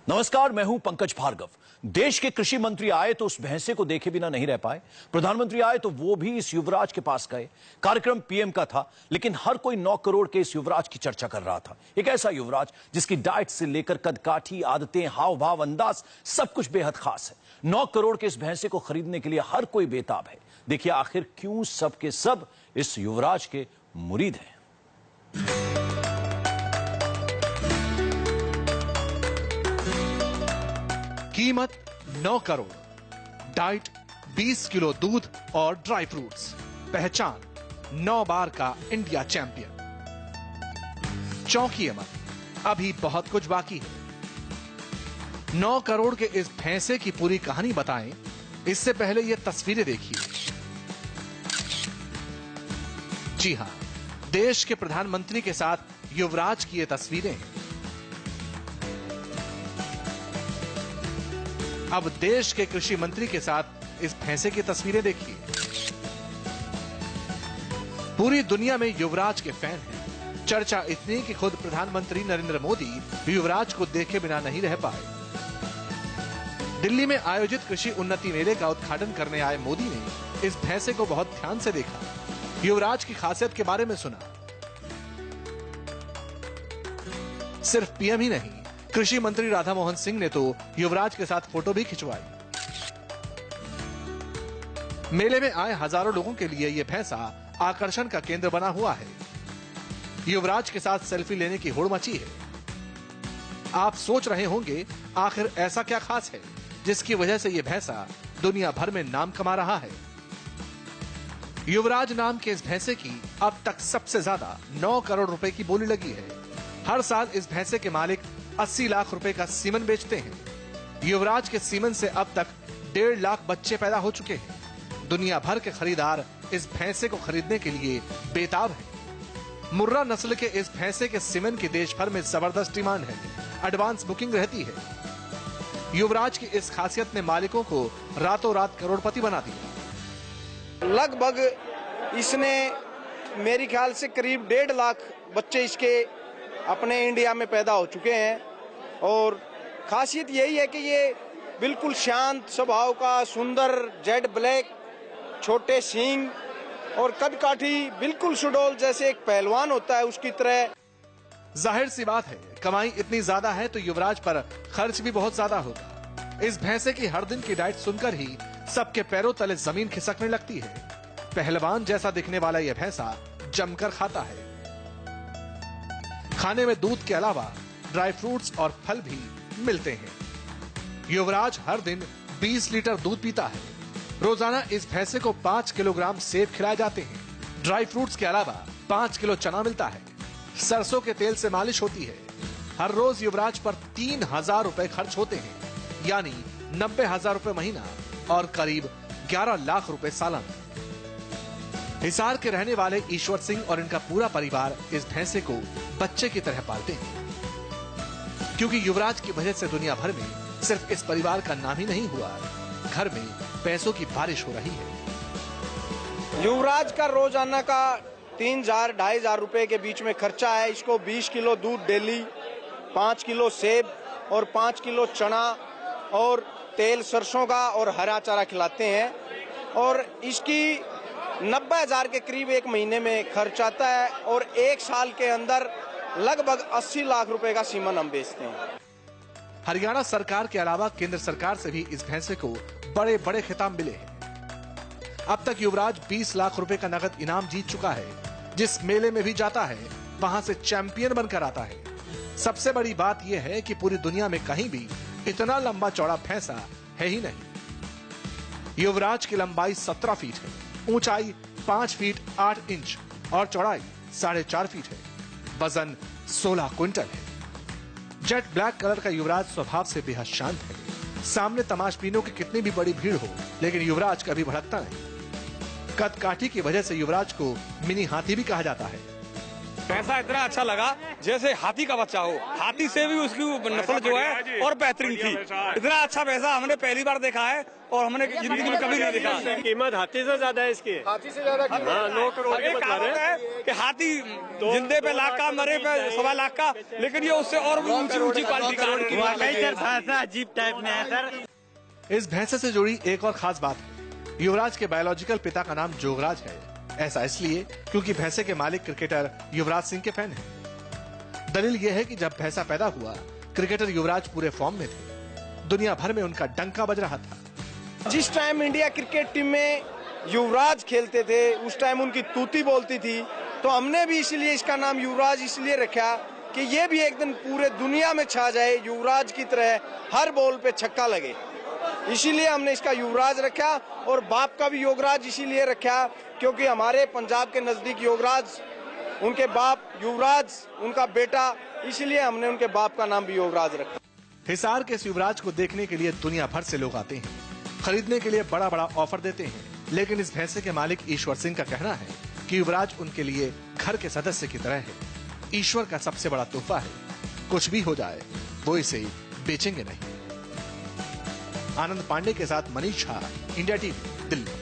नमस्कार, मैं हूं पंकज भार्गव। देश के कृषि मंत्री आए तो उस भैंसे को देखे बिना नहीं रह पाए। प्रधानमंत्री आए तो वो भी इस युवराज के पास गए। कार्यक्रम पीएम का था, लेकिन हर कोई 9 करोड़ के इस युवराज की चर्चा कर रहा था। एक ऐसा युवराज जिसकी डाइट से लेकर कदकाठी, आदतें, हाव भाव, अंदाज सब कुछ बेहद खास है। 9 करोड़ के इस भैंसे को खरीदने के लिए हर कोई बेताब है। देखिए आखिर क्यों सब के सब इस युवराज के मुरीद हैं। कीमत 9 करोड़, डाइट 20 किलो दूध और ड्राई फ्रूट्स, पहचान 9 बार का इंडिया चैंपियन। चौंकिए मत, अभी बहुत कुछ बाकी है। 9 करोड़ के इस भैंसे की पूरी कहानी बताएं, इससे पहले ये तस्वीरें देखिए। जी हां, देश के प्रधानमंत्री के साथ युवराज की ये तस्वीरें हैं। अब देश के कृषि मंत्री के साथ इस भैंसे की तस्वीरें देखिए। पूरी दुनिया में युवराज के फैन हैं। चर्चा इतनी कि खुद प्रधानमंत्री नरेंद्र मोदी युवराज को देखे बिना नहीं रह पाए। दिल्ली में आयोजित कृषि उन्नति मेले का उद्घाटन करने आए मोदी ने इस भैंसे को बहुत ध्यान से देखा, युवराज की खासियत के बारे में सुना। सिर्फ पीएम ही नहीं, कृषि मंत्री राधा मोहन सिंह ने तो युवराज के साथ फोटो भी खिंचवाई। मेले में आए हजारों लोगों के लिए यह भैंसा आकर्षण का केंद्र बना हुआ है। युवराज के साथ सेल्फी लेने की होड़ मची है। आप सोच रहे होंगे आखिर ऐसा क्या खास है जिसकी वजह से यह भैंसा दुनिया भर में नाम कमा रहा है। युवराज नाम के इस भैंसे की अब तक सबसे ज्यादा 9 करोड़ रुपए की बोली लगी है। हर साल इस भैंसे के मालिक 80 लाख रुपए का सीमन बेचते हैं। युवराज के सीमन से अब तक 1.5 लाख बच्चे पैदा हो चुके हैं। दुनिया भर के खरीदार इस भैंसे को खरीदने के लिए बेताब हैं। मुर्रा नस्ल के इस भैंसे के सीमन की देश भर में जबरदस्त डिमांड है। एडवांस बुकिंग रहती है। युवराज की इस खासियत ने मालिकों को रातों रात करोड़पति बना दिया। लगभग इसने मेरी ख्याल से करीब 1.5 लाख बच्चे इसके अपने इंडिया में पैदा हो चुके हैं। और खासियत यही है कि ये बिल्कुल शांत स्वभाव का, सुंदर जेड ब्लैक, छोटे सींग और कदकाठी, बिल्कुल सुडौल जैसे एक पहलवान होता है उसकी तरह। जाहिर सी बात है, कमाई इतनी ज्यादा है तो युवराज पर खर्च भी बहुत ज्यादा होगा। इस भैंसे की हर दिन की डाइट सुनकर ही सबके पैरों तले जमीन खिसकने लगती है। पहलवान जैसा दिखने वाला यह भैंसा जमकर खाता है। खाने में दूध के अलावा ड्राई फ्रूट्स और फल भी मिलते हैं। युवराज हर दिन 20 लीटर दूध पीता है। रोजाना इस भैंसे को 5 किलोग्राम सेब खिलाए जाते हैं। ड्राई फ्रूट्स के अलावा 5 किलो चना मिलता है। सरसों के तेल से मालिश होती है। हर रोज युवराज पर 3000 रुपए खर्च होते हैं, यानी 90,000 रुपए महीना और करीब 11 लाख रुपए सालाना। हिसार के रहने वाले ईश्वर सिंह और इनका पूरा परिवार इस भैंसे को बच्चे की तरह पालते हैं, क्योंकि युवराज की वजह से दुनिया भर में सिर्फ इस परिवार का नाम ही नहीं हुआ, घर में पैसों की बारिश हो रही है। युवराज का रोजाना का 3,000-2,500 रुपए के बीच में खर्चा है। इसको 20 किलो दूध डेली, 5 किलो सेब और 5 किलो चना और तेल सरसों का और हरा चारा खिलाते हैं। और इसकी 90,000 के करीब एक महीने में खर्च आता है और 1 साल के अंदर लगभग 80 लाख रुपए का सीमन हम बेचते हैं। हरियाणा सरकार के अलावा केंद्र सरकार से भी इस भैंसे को बड़े बड़े खिताब मिले हैं। अब तक युवराज 20 लाख रुपए का नगद इनाम जीत चुका है। जिस मेले में भी जाता है वहां से चैंपियन बनकर आता है। सबसे बड़ी बात यह है कि पूरी दुनिया में कहीं भी इतना लंबा चौड़ा भैंसा है ही नहीं। युवराज की लंबाई 17 फीट है, ऊंचाई 5 फीट 8 इंच और चौड़ाई 4.5 फीट है। वजन 16 क्विंटल है। जेट ब्लैक कलर का युवराज स्वभाव से बेहद शांत है। सामने तमाशबीनों की कितनी भी बड़ी भीड़ हो, लेकिन युवराज कभी भड़कता नहीं। कदकाठी की वजह से युवराज को मिनी हाथी भी कहा जाता है। पैसा इतना अच्छा लगा जैसे हाथी का बच्चा हो। हाथी से भी उसकी नस्ल जो है और बेहतरीन थी। इतना अच्छा पैसा हमने पहली बार देखा है और हमने जिंदगी में कभी नहीं देखा। कीमत हाथी से ज्यादा है इसकी। हाथी से ज्यादा 9 करोड़ के बता रहे हैं कि हाथी जिंदे पे लाख का, मरे पे 1.25 लाख का, लेकिन ये उससे और भी ऊंची क्वालिटी का। अजीब टाइप में है सर। इस भैंसे से जुड़ी एक और खास बात है, युवराज के बायोलॉजिकल पिता का नाम जोगराज है। ऐसा इसलिए क्योंकि भैंसे के मालिक क्रिकेटर युवराज सिंह के फैन हैं। दलील यह है कि जब भैंसा पैदा हुआ, क्रिकेटर युवराज पूरे फॉर्म में थे, दुनिया भर में उनका डंका बज रहा था। जिस टाइम इंडिया क्रिकेट टीम में युवराज खेलते थे, उस टाइम उनकी तूती बोलती थी, तो हमने भी इसलिए इसका नाम युवराज इसलिए रखा कि ये भी एक दिन पूरे दुनिया में छा जाए, युवराज की तरह हर बॉल पे छक्का लगे। इसीलिए हमने इसका युवराज रखा, और बाप का भी योगराज इसीलिए रखा क्योंकि हमारे पंजाब के नजदीक योगराज, उनके बाप युवराज, उनका बेटा, इसीलिए हमने उनके बाप का नाम भी युवराज रखा। हिसार के इस युवराज को देखने के लिए दुनिया भर से लोग आते हैं, खरीदने के लिए बड़ा बड़ा ऑफर देते हैं, लेकिन इस भैंसे के मालिक ईश्वर सिंह का कहना है कि युवराज उनके लिए घर के सदस्य की तरह है, ईश्वर का सबसे बड़ा तोहफा है। कुछ भी हो जाए, वो इसे बेचेंगे नहीं। आनंद पांडे के साथ मनीष झा, इंडिया टीवी, दिल्ली।